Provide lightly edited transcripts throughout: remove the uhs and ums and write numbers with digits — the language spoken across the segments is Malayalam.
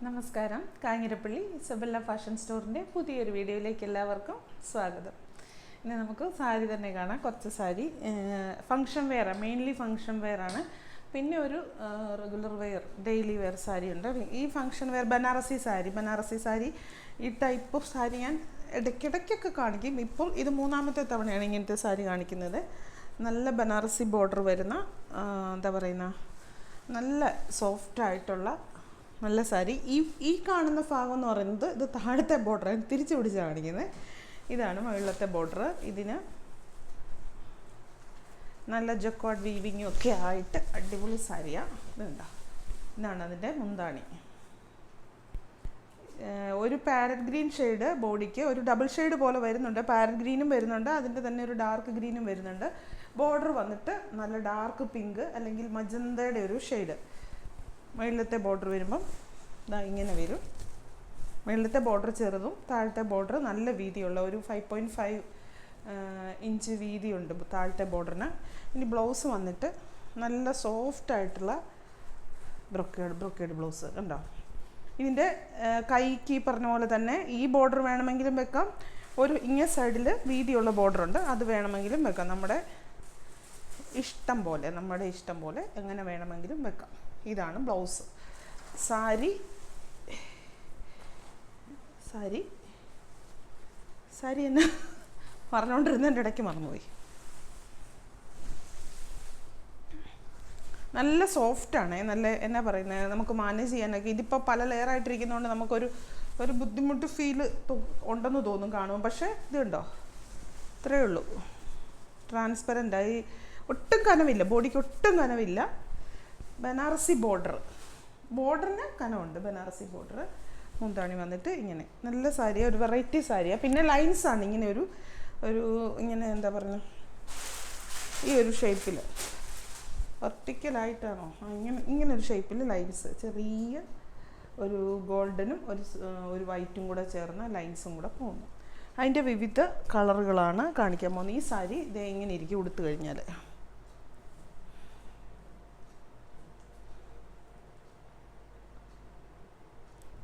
നമസ്കാരം. കാഞ്ഞിരപ്പള്ളി ഇസബെല്ല ഫാഷൻ സ്റ്റോറിൻ്റെ പുതിയൊരു വീഡിയോയിലേക്ക് എല്ലാവർക്കും സ്വാഗതം. ഇനി നമുക്ക് സാരി തന്നെ കാണാം. കുറച്ച് സാരി ഫങ്ഷൻ വെയറാണ്, മെയിൻലി ഫങ്ഷൻ വെയറാണ്. പിന്നെ ഒരു regular wear, daily wear sari ഉണ്ട്. ഈ ഫങ്ഷൻ വെയർ ബനാറസി സാരി ഈ ടൈപ്പ് ഓഫ് സാരി ഞാൻ ഇടയ്ക്കിടയ്ക്കൊക്കെ കാണിക്കും. ഇപ്പോൾ ഇത് മൂന്നാമത്തെ തവണയാണ് ഇങ്ങനത്തെ സാരി കാണിക്കുന്നത്. നല്ല ബനാറസി ബോർഡർ വരുന്ന എന്താ പറയുന്ന നല്ല സോഫ്റ്റായിട്ടുള്ള നല്ല സാരി. ഈ കാണുന്ന ഭാഗം എന്ന് പറയുന്നത് ഇത് താഴത്തെ ബോർഡർ തിരിച്ചു പിടിച്ച് കാണിക്കുന്നത്. ഇതാണ് മുകളിലത്തെ ബോർഡർ. ഇതിന് നല്ല ജക്കോഡ് വീവിങ്ങും ഒക്കെ ആയിട്ട് അടിപൊളി സാരിയാണ്. ഇതുണ്ടോ, ഇതാണ് അതിൻ്റെ മുന്താണി. ഒരു പാരറ്റ് ഗ്രീൻ ഷെയ്ഡ് ബോഡിക്ക്, ഒരു ഡബിൾ ഷെയ്ഡ് പോലെ വരുന്നുണ്ട്. പാരറ്റ് ഗ്രീനും വരുന്നുണ്ട്, അതിൻ്റെ തന്നെ ഒരു ഡാർക്ക് ഗ്രീനും വരുന്നുണ്ട്. ബോർഡർ വന്നിട്ട് നല്ല ഡാർക്ക് പിങ്ക് അല്ലെങ്കിൽ മജന്തയുടെ ഒരു ഷെയ്ഡ്. മുകളിലത്തെ ബോർഡർ വരുമ്പം ഇതാ ഇങ്ങനെ വരും. മുകളിലത്തെ ബോർഡർ ചെറുതും താഴത്തെ ബോർഡർ നല്ല വീതിയുള്ള ഒരു 5.5 ഇഞ്ച് വീതിയുണ്ട് താഴത്തെ ബോർഡറിന്. ഇനി ബ്ലൗസ് വന്നിട്ട് നല്ല സോഫ്റ്റായിട്ടുള്ള ബ്രൊക്കേഡ് ബ്ലൗസ് കണ്ടോ. ഇതിൻ്റെ കൈക്ക് പറഞ്ഞ പോലെ തന്നെ ഈ ബോർഡർ വേണമെങ്കിലും വെക്കാം. ഒരു ഇങ്ങേ സൈഡിൽ വീതിയുള്ള ബോർഡറുണ്ട്, അത് വേണമെങ്കിലും വെക്കാം. നമ്മുടെ ഇഷ്ടം പോലെ എങ്ങനെ വേണമെങ്കിലും വെക്കാം. ഇതാണ് ബ്ലൗസ്. സാരി എന്നെ പറഞ്ഞുകൊണ്ടിരുന്നതിൻ്റെ ഇടയ്ക്ക് മറന്നുപോയി. നല്ല സോഫ്റ്റാണ്, നല്ല എന്നാ പറയുന്നത്, നമുക്ക് മാനേജ് ചെയ്യാനൊക്കെ. ഇതിപ്പോൾ പല ലെയറായിട്ടിരിക്കുന്നതുകൊണ്ട് നമുക്കൊരു ബുദ്ധിമുട്ട് ഫീല് ഉണ്ടെന്ന് തോന്നും കാണുമ്പോൾ. പക്ഷേ ഇതുണ്ടോ, ഇത്രയേ ഉള്ളൂ. ട്രാൻസ്പെറൻ്റായി, ഒട്ടും കനവില്ല, ബോഡിക്ക് ഒട്ടും കനവില്ല. ബനാറസി ബോർഡറിന് കനമുണ്ട്. ബനാറസി ബോർഡർ. മുന്താണി വന്നിട്ട് ഇങ്ങനെ നല്ല സാരിയാണ്, ഒരു വെറൈറ്റി സാരിയാണ്. പിന്നെ ലൈൻസാണ് ഇങ്ങനെ ഒരു ഇങ്ങനെ എന്താ പറയുക, ഈ ഒരു ഷേപ്പിൽ വെർട്ടിക്കലായിട്ടാണോ ഇങ്ങനെ ഒരു ഷേപ്പിൽ ലൈൻസ്, ചെറിയ ഒരു ഗോൾഡനും ഒരു വൈറ്റും കൂടെ ചേർന്ന ലൈൻസും കൂടെ പോകുന്നു. അതിൻ്റെ വിവിധ കളറുകളാണ് കാണിക്കാൻ പോകുന്നത്. ഈ സാരി ഇത് എങ്ങനെ ഇരിക്കും ഉടുത്തു കഴിഞ്ഞാൽ.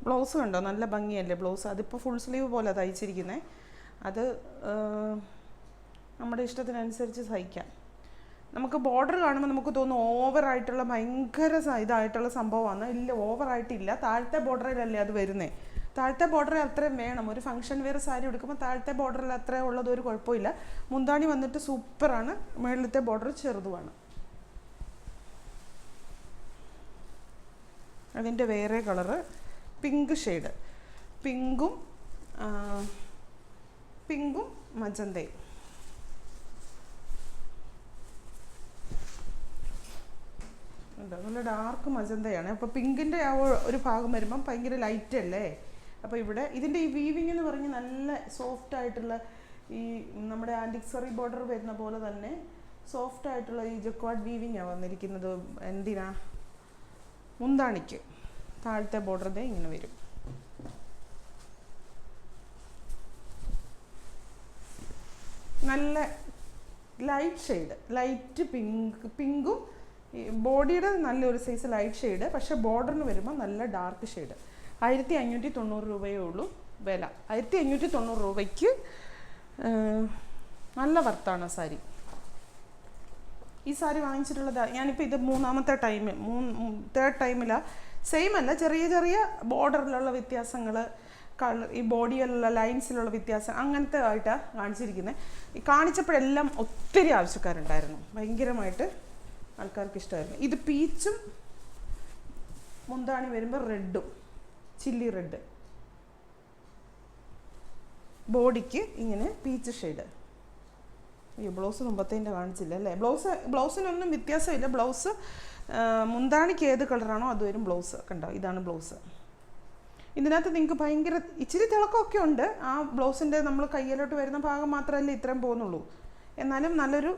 ബ്ലൗസ് കണ്ടോ, നല്ല ഭംഗിയല്ലേ ബ്ലൗസ്. അതിപ്പോൾ ഫുൾ സ്ലീവ് പോലെ തയ്ച്ചിരിക്കുന്നത്. അത് നമ്മുടെ ഇഷ്ടത്തിനനുസരിച്ച് തയ്ക്കാം. നമുക്ക് ബോർഡർ കാണുമ്പോൾ നമുക്ക് തോന്നും ഓവറായിട്ടുള്ള ഭയങ്കര ഇതായിട്ടുള്ള സംഭവമാണ്. ഇല്ല, ഓവറായിട്ടില്ല. താഴത്തെ ബോർഡറിലല്ലേ അത് വരുന്നത്. താഴത്തെ ബോർഡറിൽ അത്രയും വേണം. ഒരു ഫംഗ്ഷൻ വെയർ സാരി എടുക്കുമ്പോൾ താഴത്തെ ബോർഡറിൽ അത്രയും ഉള്ളത് ഒരു കുഴപ്പമില്ല. മുന്താണി വന്നിട്ട് സൂപ്പറാണ്. മുകളിലത്തെ ബോർഡർ ചെറുതുമാണ്. അതിൻ്റെ വേറെ കളറ് പിങ്ക് ഷെയ്ഡ്, പിങ്കും മജന്തയും. നല്ല ഡാർക്ക് മജന്തയാണ്. അപ്പോൾ പിങ്കിൻ്റെ ആ ഒരു ഭാഗം വരുമ്പം ഭയങ്കര ലൈറ്റ് അല്ലേ. അപ്പോൾ ഇവിടെ ഇതിൻ്റെ ഈ വീവിങ് എന്ന് പറഞ്ഞ് നല്ല സോഫ്റ്റായിട്ടുള്ള ഈ നമ്മുടെ ആൻറ്റിക്സറി ബോർഡർ വരുന്ന പോലെ തന്നെ സോഫ്റ്റായിട്ടുള്ള ഈ ജക്വാഡ് വീവിങ്ങാണ് വന്നിരിക്കുന്നത്. എന്തിനാ, മുന്താണിക്ക്. താഴത്തെ ബോർഡർ ഇങ്ങനെ വരും. നല്ല ലൈറ്റ് ഷെയ്ഡ്, ലൈറ്റ് പിങ്കും ബോഡിയുടെ നല്ലൊരു സൈസ് ലൈറ്റ് ഷെയ്ഡ്. പക്ഷേ ബോർഡറിന് വരുമ്പോൾ നല്ല ഡാർക്ക് ഷെയ്ഡ്. 1590 രൂപയേ ഉള്ളൂ വില. 1590 രൂപയ്ക്ക് നല്ല വർത്താണ് സാരി. ഈ സാരി വാങ്ങിച്ചിട്ടുള്ളത് ഞാനിപ്പോൾ ഇത് മൂന്നാമത്തെ തേർഡ് ടൈമിലാണ്. സെയിം അല്ല, ചെറിയ ചെറിയ ബോർഡറിലുള്ള വ്യത്യാസങ്ങൾ, ഈ ബോഡിയിലുള്ള ലൈൻസിലുള്ള വ്യത്യാസം, അങ്ങനത്തെ ആയിട്ടാണ് കാണിച്ചിരിക്കുന്നത്. ഈ കാണിച്ചപ്പോഴെല്ലാം ഒത്തിരി ആവശ്യക്കാരുണ്ടായിരുന്നു, ഭയങ്കരമായിട്ട് ആൾക്കാർക്ക് ഇഷ്ടമായിരുന്നു. ഇത് പീച്ചും മുന്താണി വരുമ്പോൾ റെഡും, ചില്ലി റെഡ്. ബോഡിക്ക് ഇങ്ങനെ പീച്ച് ഷെയ്ഡ്. ഈ ബ്ലൗസ് മുമ്പത്തേൻ്റെ കാണിച്ചില്ല അല്ലേ. ബ്ലൗസിനൊന്നും വ്യത്യാസമില്ല. ബ്ലൗസ് മുന്താണിക്ക് ഏത് കളറാണോ അത് വരും ബ്ലൗസ്. കണ്ടോ, ഇതാണ് ബ്ലൗസ്. ഇതിനകത്ത് നിങ്ങൾക്ക് ഭയങ്കര ഇച്ചിരി തിളക്കമൊക്കെ ഉണ്ട്. ആ ബ്ലൗസിൻ്റെ നമ്മൾ കയ്യിലോട്ട് വരുന്ന ഭാഗം മാത്രമല്ലേ ഇത്രയും പോകുന്നുള്ളൂ. എന്നാലും നല്ലൊരു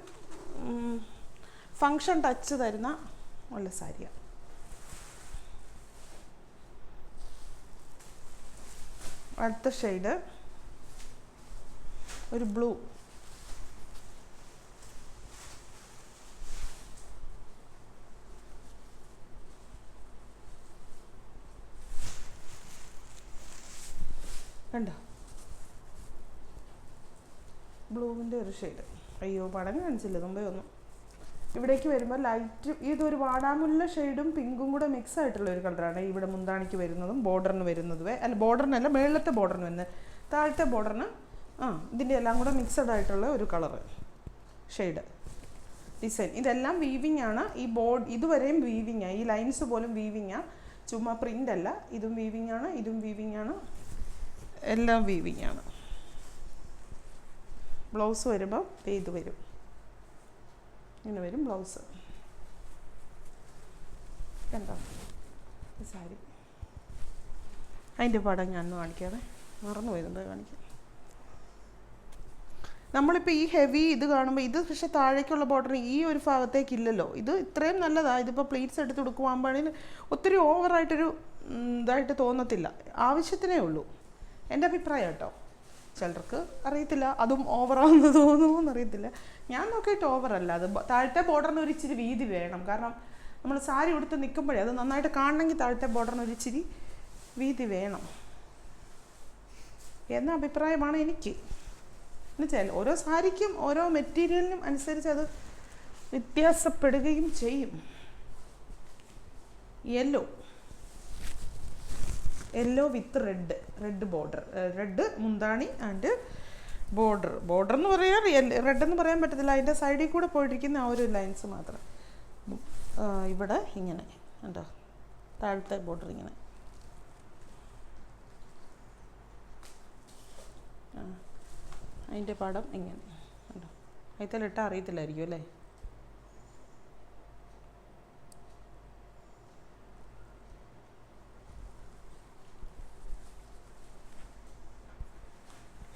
ഫങ്ഷൻ ടച്ച് തരുന്ന നല്ല സാരിയാണ്. അടുത്ത ഷെയ്ഡ് ഒരു ബ്ലൂ. കണ്ടോ, ബ്ലൂവിൻ്റെ ഒരു ഷെയ്ഡ്. അയ്യോ പടം കാണിച്ചില്ല മുമ്പേ ഒന്നും. ഇവിടേക്ക് വരുമ്പോൾ ലൈറ്റ് ഇതൊരു വാടാമുല്ല ഷെയ്ഡും പിങ്കും കൂടെ മിക്സ് ആയിട്ടുള്ള ഒരു കളറാണ് ഇവിടെ മുന്താണിക്ക് വരുന്നതും ബോർഡറിന് വരുന്നതുവേ. അല്ല ബോർഡറിനല്ല, മേളത്തെ ബോർഡറിന് വരുന്നത്, താഴത്തെ ബോർഡറിന് ഇതിൻ്റെ എല്ലാം കൂടെ മിക്സഡ് ആയിട്ടുള്ള ഒരു കളറ് ഷെയ്ഡ് ഡിസൈൻ. ഇതെല്ലാം വീവിങ് ആണ്. ഈ ബോർഡ് ഇതുവരെയും വീവിങ് ആണ്. ഈ ലൈൻസ് പോലും വീവിങ് ആണ്, ചുമ്മാ പ്രിൻ്റ് അല്ല. ഇതും വീവിങ് ആണ്, ഇതും വീവിങ് ആണ്, എല്ലാം വീവിങ് ആണ്. ബ്ലൗസ് വരുമ്പോൾ ഇത് വരും, ഇങ്ങനെ വരും ബ്ലൗസ്. കണ്ടോ സാരി, അതിൻ്റെ പടം ഞാൻ കാണിക്കാതെ മറന്നു പോയതുണ്ട് കാണിക്കാം. നമ്മളിപ്പോൾ ഈ ഹെവി ഇത് കാണുമ്പോൾ ഇത് പക്ഷേ താഴേക്കുള്ള ബോർഡർ ഈ ഒരു ഭാഗത്തേക്കില്ലല്ലോ. ഇത് ഇത്രയും നല്ലതാണ്. ഇതിപ്പോൾ പ്ലീറ്റ്സ് എടുത്ത് കൊടുക്കുവാകുമ്പോഴേന് ഒത്തിരി ഓവറായിട്ടൊരു ഇതായിട്ട് തോന്നത്തില്ല, ആവശ്യത്തിനേ ഉള്ളൂ. എൻ്റെ അഭിപ്രായം കേട്ടോ. ചിലർക്ക് അറിയത്തില്ല, അതും ഓവറാണെന്ന് തോന്നുമോയെന്ന് അറിയത്തില്ല. ഞാൻ നോക്കിയിട്ട് ഓവറല്ല. അത് താഴത്തെ ബോർഡറിന് ഒരു ഇച്ചിരി വീതി വേണം. കാരണം നമ്മൾ സാരി ഉടുത്ത് നിൽക്കുമ്പോഴേ അത് നന്നായിട്ട് കാണണമെങ്കിൽ താഴത്തെ ബോർഡറിന് ഒരു ഇച്ചിരി വീതി വേണം എന്ന അഭിപ്രായമാണ് എനിക്ക്. എന്നുവെച്ചാൽ ഓരോ സാരിക്കും ഓരോ മെറ്റീരിയലിനും അനുസരിച്ച് അത് വ്യത്യാസപ്പെടുകയും ചെയ്യും. Yellow with red border, red മുന്താണി ആൻഡ് ബോർഡർ എന്ന് പറയാൻ റെഡ് എന്ന് പറയാൻ പറ്റത്തില്ല. അതിൻ്റെ സൈഡിൽ കൂടെ പോയിട്ടിരിക്കുന്ന ആ ഒരു ലൈൻസ് മാത്രം. ഇവിടെ ഇങ്ങനെ ഉണ്ടോ, താഴത്തെ ബോർഡർ ഇങ്ങനെ. അതിൻ്റെ പടം ഇങ്ങനെ ഉണ്ടോ, അതിലിട്ടാൽ അറിയത്തില്ലായിരിക്കും അല്ലേ.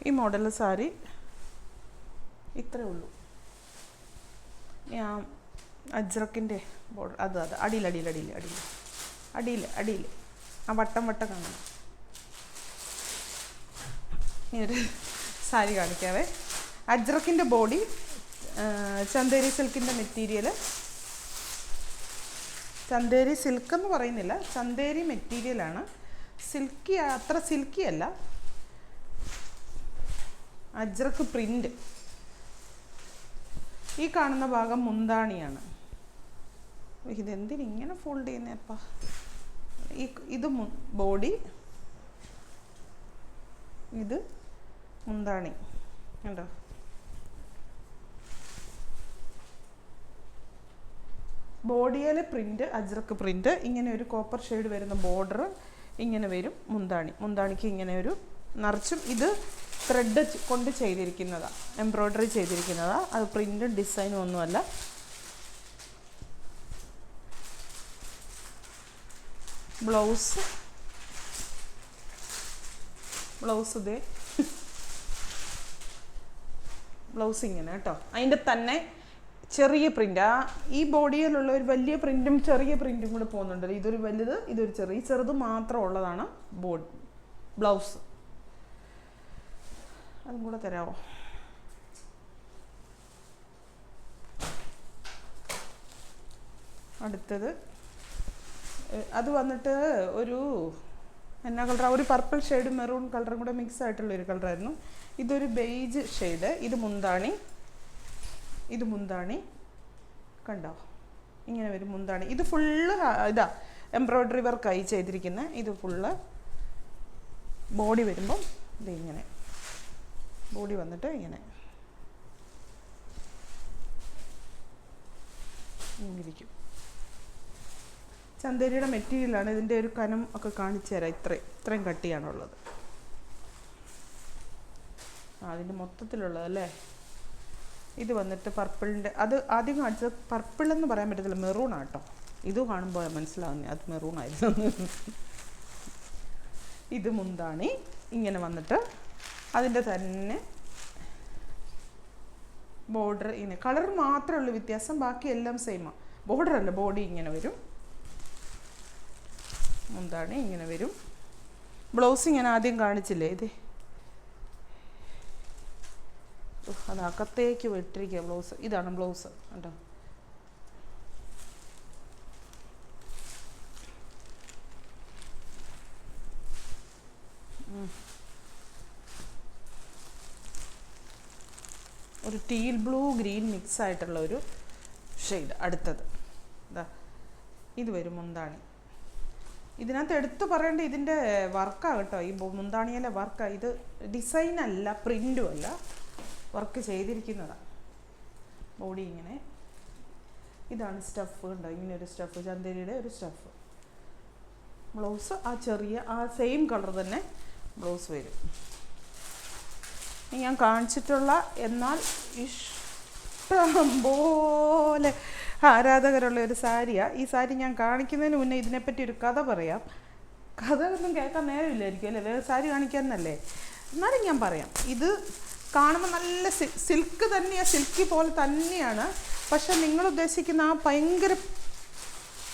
ഈ മോഡൽ സാരി ഇത്രേ ഉള്ളൂ. ഞാൻ അജ്രക്കിൻ്റെ ബോർഡർ അത് അടിയിൽ ആ വട്ടം കാണണം. ഈ ഒരു സാരി കാണിക്കാവേ. അജ്രക്കിൻ്റെ ബോഡി, ചന്തേരി സിൽക്കിൻ്റെ മെറ്റീരിയൽ. ചന്തേരി സിൽക്ക് എന്ന് പറയുന്നില്ല, ചന്തേരി മെറ്റീരിയലാണ്. സിൽക്കി അത്ര സിൽക്കി അല്ല. അജ്രക്ക് പ്രിൻ്റ്. ഈ കാണുന്ന ഭാഗം മുന്താണിയാണ്. ഇതെന്തിനിങ്ങനെ ഫോൾഡ് ചെയ്യുന്നേപ്പാ. ഇത് ബോഡി, ഇത് മുന്താണി കണ്ടോ. ബോഡിയിലെ പ്രിൻ്റ് അജ്രക്ക് പ്രിൻ്റ്. ഇങ്ങനെ ഒരു കോപ്പർ ഷെയ്ഡ് വരുന്ന ബോർഡർ ഇങ്ങനെ വരും. മുന്താണിക്ക് ഇങ്ങനെ ഒരു നിറച്ചും ഇത് ത്രെഡ് കൊണ്ട് ചെയ്തിരിക്കുന്നതാണ്, എംബ്രോയ്ഡറി ചെയ്തിരിക്കുന്നതാണ്. അത് പ്രിൻ്റും ഡിസൈനും ഒന്നുമല്ല. ബ്ലൗസ് ഇതേ ബ്ലൗസ് ഇങ്ങനെ കേട്ടോ. അതിൻ്റെ തന്നെ ചെറിയ പ്രിൻ്റ്. ഈ ബോഡിയിലുള്ള ഒരു വലിയ പ്രിൻറ്റും ചെറിയ പ്രിൻറ്റും കൂടെ പോകുന്നുണ്ട്. ഇതൊരു വലുത്, ഇതൊരു ചെറുത് മാത്രം ഉള്ളതാണ് ബ്ലൗസ്. അതും കൂടെ തരാമോ? അടുത്തത് അത് വന്നിട്ട് ഒരു എന്നാ കളറാണ്, ഒരു പർപ്പിൾ ഷെയ്ഡ് മെറൂൺ കളറും കൂടെ മിക്സ് ആയിട്ടുള്ള ഒരു കളറായിരുന്നു. ഇതൊരു ബേജ് ഷെയ്ഡ്. ഇത് മുന്താണി കണ്ടോ, ഇങ്ങനെ വരും മുന്താണി. ഇത് ഫുള്ള് ഇതാ എംബ്രോയ്ഡറി വർക്കായി ചെയ്തിരിക്കുന്നത്. ഇത് ഫുള്ള് ബോഡി വരുമ്പം ഇത് ഇങ്ങനെ ബോഡി വന്നിട്ട് ഇങ്ങനെ ഇരിക്കും. ചന്തേരിയുടെ മെറ്റീരിയലാണ്. ഇതിൻ്റെ ഒരു കനം ഒക്കെ കാണിച്ചു തരാം. ഇത്രയും കട്ടിയാണുള്ളത്. അതിൻ്റെ മൊത്തത്തിലുള്ളതല്ലേ. ഇത് വന്നിട്ട് പർപ്പിളിൻ്റെ, അത് ആദ്യം കാണിച്ചത് പർപ്പിൾ എന്ന് പറയാൻ പറ്റത്തില്ല, മെറൂണാണ് കേട്ടോ. ഇത് കാണുമ്പോൾ മനസ്സിലാവുന്നേ അത് മെറൂണായിരുന്നു. ഇത് മുന്താണി ഇങ്ങനെ വന്നിട്ട് അതിൻ്റെ തന്നെ ബോർഡർ ഇങ്ങനെ, കളർ മാത്രമേ ഉള്ളൂ വ്യത്യാസം, ബാക്കി എല്ലാം സെയിമാണ്. ബോർഡർ അല്ല, ബോഡി ഇങ്ങനെ വരും, മുന്താണി ഇങ്ങനെ വരും. ബ്ലൗസ് ഇങ്ങനെ ആദ്യം കാണിച്ചില്ലേ, ഇത് അത് അകത്തേക്ക് വിട്ടിരിക്കുക ബ്ലൗസ്. ഇതാണ് ബ്ലൗസ് കേട്ടോ. ഒരു ടീൽ ബ്ലൂ ഗ്രീൻ മിക്സ് ആയിട്ടുള്ള ഒരു ഷെയ്ഡ്. അടുത്തത് ഇതാ ഇത് വരും മുന്താണി. ഇതിനകത്ത് എടുത്തു പറയേണ്ട ഇതിൻ്റെ വർക്കാണ് കേട്ടോ, ഈ മുന്താണിയിലെ വർക്കാണ്. ഇത് ഡിസൈനല്ല, പ്രിൻറ്റും അല്ല, വർക്ക് ചെയ്തിരിക്കുന്നതാണ്. ബോഡി ഇങ്ങനെ, ഇതാണ് സ്റ്റഫ് കണ്ടോ, ഇങ്ങനെ ഒരു സ്റ്റഫ്, ചന്ദേരിയുടെ ഒരു സ്റ്റഫ്. ബ്ലൗസ് ആ ചെറിയ ആ സെയിം കളർ തന്നെ ബ്ലൗസ് വരും. ഞാൻ കാണിച്ചിട്ടുള്ള എന്നാൽ ഇഷ്ടം പോലെ ആരാധകരുള്ള ഒരു സാരിയാണ്. ഈ സാരി ഞാൻ കാണിക്കുന്നതിന് മുന്നേ ഇതിനെപ്പറ്റി ഒരു കഥ പറയാം. കഥ ഒന്നും കേൾക്കാൻ നേരമില്ലായിരിക്കും അല്ലേ, വേറെ സാരി കാണിക്കാമെന്നല്ലേ, എന്നാലും ഞാൻ പറയാം. ഇത് കാണുമ്പോൾ നല്ല സിൽക്ക് തന്നെയാണ്, സിൽക്കി പോലെ തന്നെയാണ്. പക്ഷെ നിങ്ങൾ ഉദ്ദേശിക്കുന്ന ആ ഭയങ്കര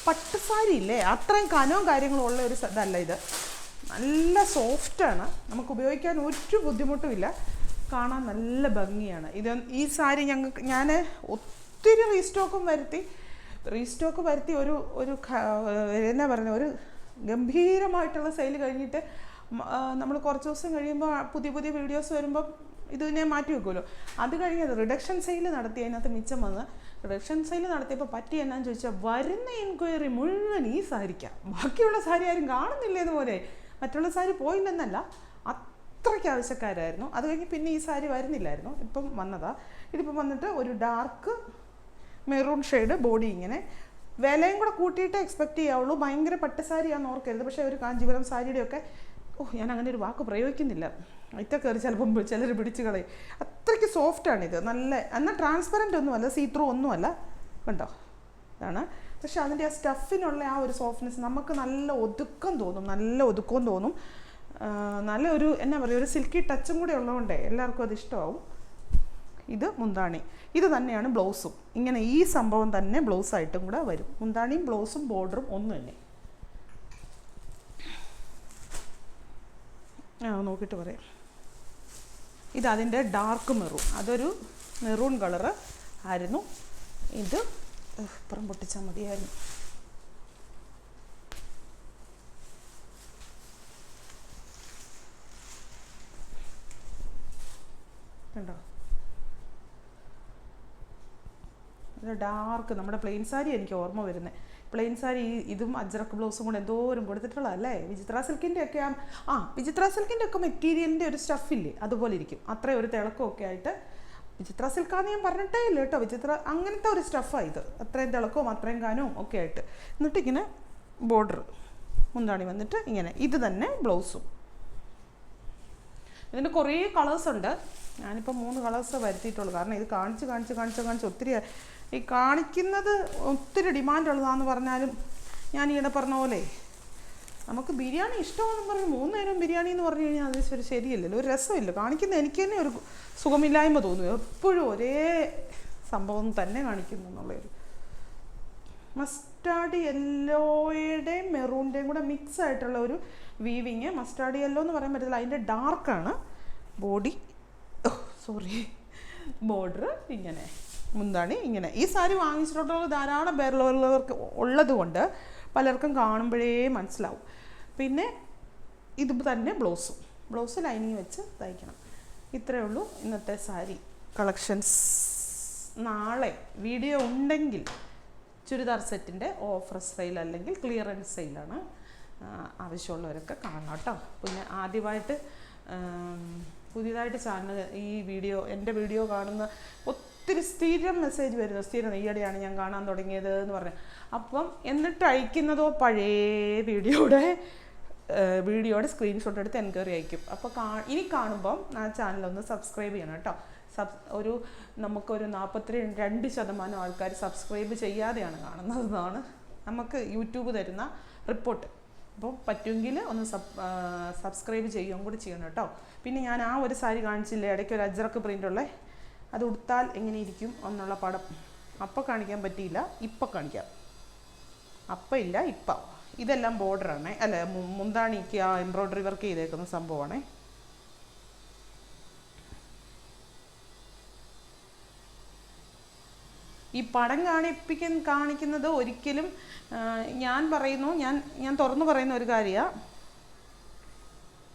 പട്ടുസാരി ഇല്ലേ, അത്രയും കനവും കാര്യങ്ങളും ഉള്ള ഒരു ഇതല്ല ഇത്. നല്ല സോഫ്റ്റാണ്, നമുക്ക് ഉപയോഗിക്കാൻ ഒരു ബുദ്ധിമുട്ടുമില്ല, കാണാൻ നല്ല ഭംഗിയാണ്. ഈ സാരി ഞാൻ ഒത്തിരി റീസ്റ്റോക്ക് വരുത്തി ഒരു എന്നാ പറയുന്നത്, ഒരു ഗംഭീരമായിട്ടുള്ള സെയിൽ കഴിഞ്ഞിട്ട് നമ്മൾ കുറച്ച് ദിവസം കഴിയുമ്പോൾ പുതിയ വീഡിയോസ് വരുമ്പോൾ ഇതിനെ മാറ്റി വെക്കുമല്ലോ. അത് കഴിഞ്ഞത് റിഡക്ഷൻ സെയിൽ നടത്തി, അതിനകത്ത് മിച്ചം വന്ന് റിഡക്ഷൻ സെയിൽ നടത്തിയപ്പോൾ പറ്റി എന്നാന്ന് ചോദിച്ചാൽ വരുന്ന എൻക്വയറി മുഴുവൻ ഈ സാരിക്കാം, ബാക്കിയുള്ള സാരി ആരും കാണുന്നില്ല ഇതുപോലെ. മറ്റുള്ള സാരി പോയില്ലെന്നല്ല, അത്രയ്ക്ക് ആവശ്യക്കാരായിരുന്നു. അത് കഴിഞ്ഞ് പിന്നെ ഈ സാരി വരുന്നില്ലായിരുന്നു, ഇപ്പം വന്നതാ. ഇതിപ്പം വന്നിട്ട് ഒരു ഡാർക്ക് മെറൂൺ ഷെയ്ഡ്, ബോഡി ഇങ്ങനെ. വിലയും കൂടെ കൂട്ടിയിട്ടേ എക്സ്പെക്റ്റ് ചെയ്യാവുള്ളൂ. ഭയങ്കര പട്ടുസാരിയാണെന്ന് ഓർക്കരുത്. പക്ഷേ ഒരു കാഞ്ചീപുരം സാരിയുടെയൊക്കെ, ഞാൻ അങ്ങനെ ഒരു വാക്ക് പ്രയോഗിക്കുന്നില്ല, ഇത്ത കയറി ചിലപ്പം ചിലർ പിടിച്ച് കളയും. അത്രയ്ക്ക് സോഫ്റ്റാണിത്, നല്ല. എന്നാൽ ട്രാൻസ്പെറൻ്റ് ഒന്നുമല്ല, സീത്രൂ ഒന്നുമല്ല, കണ്ടോ ഇതാണ്. പക്ഷെ അതിൻ്റെ ആ സ്റ്റഫിനുള്ള ആ ഒരു സോഫ്റ്റ്നെസ് നമുക്ക് നല്ല ഒതുക്കം തോന്നും, നല്ല ഒരു എന്നാ പറയുക, ഒരു സിൽക്കി ടച്ചും കൂടെ ഉള്ളതുകൊണ്ടേ എല്ലാവർക്കും അത് ഇഷ്ടമാവും. ഇത് മുന്താണി, ഇത് തന്നെയാണ് ബ്ലൗസും. ഇങ്ങനെ ഈ സംഭവം തന്നെ ബ്ലൗസായിട്ടും കൂടെ വരും. മുന്താണിയും ബ്ലൗസും ബോർഡറും ഒന്ന് തന്നെ. നോക്കിയിട്ട് പറയാം. ഇതതിൻ്റെ ഡാർക്ക് മെറൂൺ, അതൊരു മെറൂൺ കളറ് ആയിരുന്നു. ഇത് ഇപ്പുറം പൊട്ടിച്ചാൽ മതിയായിരുന്നു. കണ്ടോ, ഇത് ഡാർക്ക് നമ്മുടെ പ്ലെയിൻ സാരി എനിക്ക് ഓർമ്മ വരുന്നത്. പ്ലെയിൻ സാരി ഇതും അജ്രക്ക് ബ്ലൗസും കൂടെ എന്തോരം കൊടുത്തിട്ടുള്ളതല്ലേ. വിചിത്ര സിൽക്കിൻ്റെ ഒക്കെ വിചിത്ര സിൽക്കിൻ്റെ ഒക്കെ മെറ്റീരിയലിൻ്റെ ഒരു സ്റ്റഫില്ലേ, അതുപോലെ ഇരിക്കും. അത്രയും ഒരു തിളക്കമൊക്കെ ആയിട്ട്. വിചിത്ര സിൽക്കാന്ന് ഞാൻ പറഞ്ഞിട്ടേ ഇല്ല കേട്ടോ, വിചിത്ര അങ്ങനത്തെ ഒരു സ്റ്റഫാണ് ഇത്. അത്രയും തിളക്കവും അത്രയും കാനവും ഒക്കെ ആയിട്ട്. എന്നിട്ട് ഇങ്ങനെ ബോർഡർ മുന്താണി വന്നിട്ട് ഇങ്ങനെ. ഇത് തന്നെ ബ്ലൗസും. ഇതിൻ്റെ കുറേ കളേഴ്സ് ഉണ്ട്. ഞാനിപ്പോൾ 3 കളേഴ്സ് വരുത്തിയിട്ടുള്ളൂ. കാരണം ഇത് കാണിച്ച് ഒത്തിരി, ഈ കാണിക്കുന്നത് ഒത്തിരി ഡിമാൻഡുള്ളതാണെന്ന് പറഞ്ഞാലും ഞാൻ ഈയിടെ പറഞ്ഞ പോലെ നമുക്ക് ബിരിയാണി ഇഷ്ടമാണെന്ന് പറഞ്ഞ് 3 നേരം ബിരിയാണി എന്ന് പറഞ്ഞു കഴിഞ്ഞാൽ അത് ശരിയല്ലല്ലോ, ഒരു രസമില്ല. കാണിക്കുന്ന എനിക്ക് തന്നെ ഒരു സുഖമില്ലായ്മ തോന്നും. എപ്പോഴും ഒരേ സംഭവം തന്നെ കാണിക്കുന്നു എന്നുള്ളൊരു. മസ്റ്റാർഡ് യെല്ലോയുടെയും മെറൂണിൻ്റെയും കൂടെ മിക്സ് ആയിട്ടുള്ള ഒരു വീവിങ്. മസ്റ്റാർഡ് യെല്ലോ എന്ന് പറയാൻ പറ്റില്ല, അതിൻ്റെ ഡാർക്കാണ്. ബോർഡർ ഇങ്ങനെ, മുന്താണി ഇങ്ങനെ. ഈ സാരി വാങ്ങിച്ചിട്ടുള്ള ധാരാളം പേരുള്ളവർക്ക് ഉള്ളത് കൊണ്ട് പലർക്കും കാണുമ്പോഴേ മനസ്സിലാവും. പിന്നെ ഇത് തന്നെ ബ്ലൗസ് ലൈനിങ് വെച്ച് തയ്ക്കണം. ഇത്രയേ ഉള്ളൂ ഇന്നത്തെ സാരി കളക്ഷൻസ്. നാളെ വീഡിയോ ഉണ്ടെങ്കിൽ ചുരിദാർ സെറ്റിൻ്റെ ഓഫർ സെയിൽ അല്ലെങ്കിൽ ക്ലിയറൻസ് സെയിലാണ്. ആവശ്യമുള്ളവരൊക്കെ കാണണം കേട്ടോ. പിന്നെ ആദ്യമായിട്ട് പുതിയതായിട്ട് ചാനൽ എൻ്റെ വീഡിയോ കാണുന്ന ഒത്തിരി സ്ഥിരം മെസ്സേജ് വരുന്നു. സ്ഥിരം ഈയിടെയാണ് ഞാൻ കാണാൻ തുടങ്ങിയത് എന്ന് പറഞ്ഞു. അപ്പം എന്നിട്ട് അയക്കുന്നതോ പഴയ വീഡിയോയുടെ സ്ക്രീൻഷോട്ട് എടുത്ത് എൻക്വയറി അയക്കും. അപ്പോൾ ഇനി കാണുമ്പം ആ ചാനലൊന്ന് സബ്സ്ക്രൈബ് ചെയ്യണം കേട്ടോ. നമുക്കൊരു 42% ആൾക്കാർ സബ്സ്ക്രൈബ് ചെയ്യാതെയാണ് കാണുന്നതെന്നാണ് നമുക്ക് യൂട്യൂബ് തരുന്ന റിപ്പോർട്ട്. അപ്പോൾ പറ്റുമെങ്കിൽ ഒന്ന് സബ്സ്ക്രൈബ് ചെയ്യുകയും കൂടി ചെയ്യണം കേട്ടോ. പിന്നെ ഞാൻ ആ ഒരു സാരി കാണിച്ചില്ലേ, ഇടയ്ക്ക് ഒരു അജ്രക്ക് പ്രിൻ്റുള്ള, അത് ഉടുത്താൽ എങ്ങനെ ഇരിക്കും എന്നുള്ള പടം അപ്പം കാണിക്കാൻ പറ്റിയില്ല, ഇപ്പം കാണിക്കാം. അപ്പം ഇല്ല, ഇപ്പം. ഇതെല്ലാം ബോർഡറാണേ, അല്ല മുന്താണിക്ക് ആ എംബ്രോയ്ഡറി വർക്ക് ചെയ്തേക്കുന്ന സംഭവമാണേ. ഈ പടം കാണിക്കുന്നത് ഒരിക്കലും ഞാൻ തുറന്നു പറയുന്ന ഒരു കാര്യമാണ്.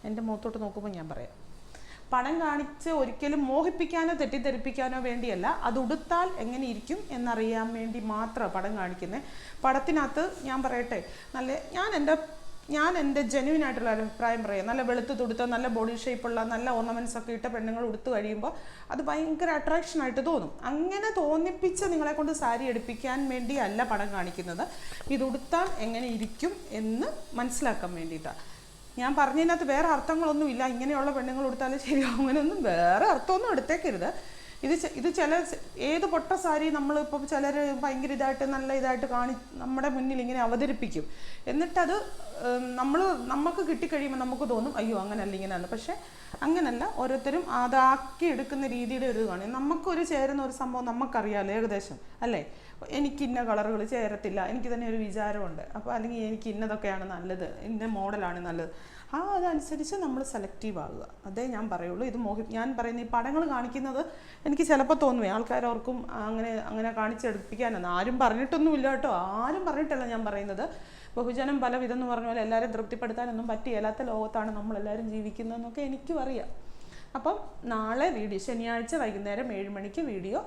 എൻ്റെ മുഖത്തോട്ട് നോക്കുമ്പോൾ ഞാൻ പറയാം, പടം കാണിച്ച് ഒരിക്കലും മോഹിപ്പിക്കാനോ തെറ്റിദ്ധരിപ്പിക്കാനോ വേണ്ടിയല്ല, അത് ഉടുത്താൽ എങ്ങനെ ഇരിക്കും എന്നറിയാൻ വേണ്ടി മാത്രമാണ് പടം കാണിക്കുന്നത്. പടത്തിനകത്ത് ഞാൻ പറയട്ടെ, ഞാൻ എൻ്റെ ജെന്യുവൻ ആയിട്ടുള്ള അഭിപ്രായം പറയാം. നല്ല വെളുത്ത് തുടുത്ത, നല്ല ബോഡി ഷേപ്പുള്ള, നല്ല ഓർണമെൻറ്റ്സ് ഒക്കെ ഇട്ട പെണ്ണുങ്ങൾ ഉടുത്തു കഴിയുമ്പോൾ അത് ഭയങ്കര അട്രാക്ഷനായിട്ട് തോന്നും. അങ്ങനെ തോന്നിപ്പിച്ച് നിങ്ങളെ കൊണ്ട് സാരി എടുപ്പിക്കാൻ വേണ്ടിയല്ല പടം കാണിക്കുന്നത്. ഇത് ഉടുത്താൽ എങ്ങനെ ഇരിക്കും എന്ന് മനസ്സിലാക്കാൻ വേണ്ടിയിട്ടാണ്. ഞാൻ പറഞ്ഞതിനകത്ത് വേറെ അർത്ഥങ്ങളൊന്നുമില്ല, ഇങ്ങനെയുള്ള പെണ്ണുങ്ങൾ കൊടുത്താലും ശരിയാവും, അങ്ങനെയൊന്നും വേറെ അർത്ഥമൊന്നും എടുത്തേക്കരുത്. ഇത് ചില ഏത് പൊട്ട സാരി നമ്മളിപ്പം ചിലർ ഭയങ്കര ഇതായിട്ട് നല്ല ഇതായിട്ട് നമ്മുടെ മുന്നിൽ ഇങ്ങനെ അവതരിപ്പിക്കും. എന്നിട്ടത് നമുക്ക് കിട്ടിക്കഴിയുമ്പോൾ നമുക്ക് തോന്നും അയ്യോ അങ്ങനല്ല ഇങ്ങനെയാണ്. പക്ഷെ അങ്ങനല്ല, ഓരോരുത്തരും അതാക്കി എടുക്കുന്ന രീതിയുടെ ഒരു ഇതാണ്. നമുക്കൊരു ചേരുന്ന ഒരു സംഭവം നമുക്കറിയാമല്ലോ ഏകദേശം, അല്ലേ? എനിക്ക് ഇന്ന കളറുകൾ ചേരത്തില്ല, എനിക്ക് തന്നെ ഒരു വിചാരമുണ്ട്. അപ്പോൾ അല്ലെങ്കിൽ എനിക്ക് ഇന്നതൊക്കെയാണ് നല്ലത്, ഇന്ന മോഡലാണ് നല്ലത്, അതനുസരിച്ച് നമ്മൾ സെലക്റ്റീവ് ആകുക. അതേ ഞാൻ പറയുള്ളൂ. ഞാൻ പറയുന്ന ഈ പടങ്ങൾ കാണിക്കുന്നത് എനിക്ക് ചിലപ്പോൾ തോന്നുമേ ആൾക്കാരോർക്കും അങ്ങനെ കാണിച്ചെടുപ്പിക്കാനെന്ന്. ആരും പറഞ്ഞിട്ടൊന്നുമില്ല കേട്ടോ, ആരും പറഞ്ഞിട്ടല്ല ഞാൻ പറയുന്നത്. ബഹുജനം പല വിധം എന്ന് പറഞ്ഞ പോലെ എല്ലാവരും തൃപ്തിപ്പെടുത്താനൊന്നും പറ്റിയല്ലാത്ത ലോകത്താണ് നമ്മളെല്ലാവരും ജീവിക്കുന്നതെന്നൊക്കെ എനിക്കും അറിയാം. അപ്പം നാളെ വീഡിയോ, ശനിയാഴ്ച വൈകുന്നേരം 7 മണിക്ക് വീഡിയോ,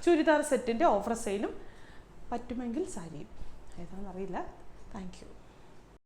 ചുരിദാർ സെറ്റിൻ്റെ ഓഫർ സെയിലും, പറ്റുമെങ്കിൽ സാരിയും, ഏതാണെന്നറിയില്ല. Thank you.